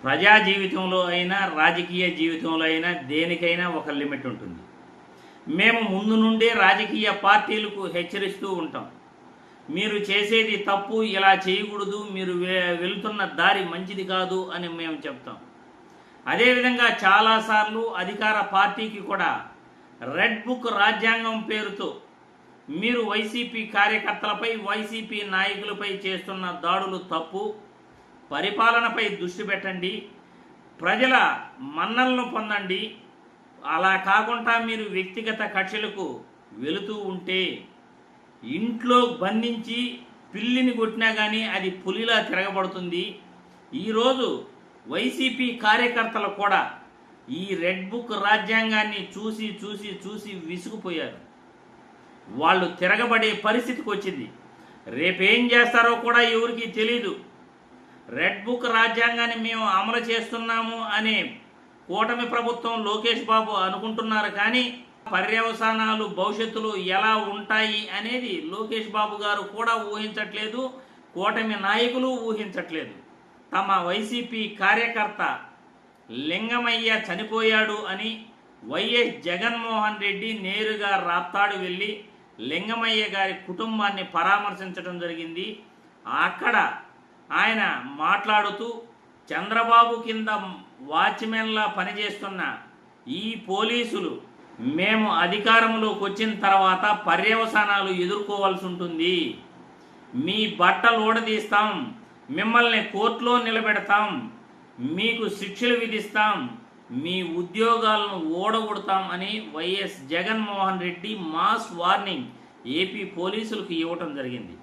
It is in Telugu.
ప్రజా జీవితంలో అయినా రాజకీయ జీవితంలో అయినా దేనికైనా ఒక లిమిట్ ఉంటుంది. మేము ముందు నుండే రాజకీయ పార్టీలకు హెచ్చరిస్తూ ఉంటాం. మీరు చేసేది తప్పు, ఇలా చేయకూడదు, మీరు వెళ్తున్న దారి మంచిది కాదు అని మేము చెప్తాం. అదేవిధంగా చాలాసార్లు అధికార పార్టీకి కూడా రెడ్ బుక్ రాజ్యాంగం పేరుతో మీరు వైసీపీ కార్యకర్తలపై, వైసీపీ నాయకులపై చేస్తున్న దాడులు తప్పు, పరిపాలనపై దృష్టి పెట్టండి, ప్రజల మన్నలను పొందండి, అలా కాకుండా మీరు వ్యక్తిగత కక్షలకు వెళుతూ ఉంటే ఇంట్లో బంధించి పిల్లిని కొట్టినా కానీ అది పులిలా తిరగబడుతుంది. ఈరోజు వైసీపీ కార్యకర్తలు కూడా ఈ రెడ్ బుక్ రాజ్యాంగాన్ని చూసి చూసి చూసి విసుగుపోయారు. వాళ్ళు తిరగబడే పరిస్థితికి వచ్చింది. రేపేం చేస్తారో కూడా ఎవరికి తెలీదు. రెడ్ బుక్ రాజ్యాంగాన్ని మేము అమలు చేస్తున్నాము అనే కూటమి ప్రభుత్వం, లోకేష్ బాబు అనుకుంటున్నారు. కానీ పర్యవసానాలు భవిష్యత్తులో ఎలా ఉంటాయి అనేది లోకేష్ బాబు గారు కూడా ఊహించట్లేదు, కూటమి నాయకులు ఊహించట్లేదు. తమ వైసీపీ కార్యకర్త లింగమయ్య చనిపోయాడు అని వైఎస్ జగన్మోహన్ రెడ్డి నేరుగా రాప్తాడు వెళ్ళి లింగమయ్య గారి కుటుంబాన్ని పరామర్శించడం జరిగింది. అక్కడ ఆయన మాట్లాడుతూ చంద్రబాబు కింద వాచ్మెన్లా పనిచేస్తున్న ఈ పోలీసులు మేము అధికారంలోకి వచ్చిన తర్వాత పర్యవసానాలు ఎదుర్కోవాల్సి ఉంటుంది. మీ బట్టలు ఊడదీస్తాం, మిమ్మల్ని కోర్టులో నిలబెడతాం, మీకు శిక్షలు విధిస్తాం, మీ ఉద్యోగాలను ఓడగొడతాం అని YS Jaganmohan Reddy mass warning AP పోలీసులకు ఇవ్వటం జరిగింది.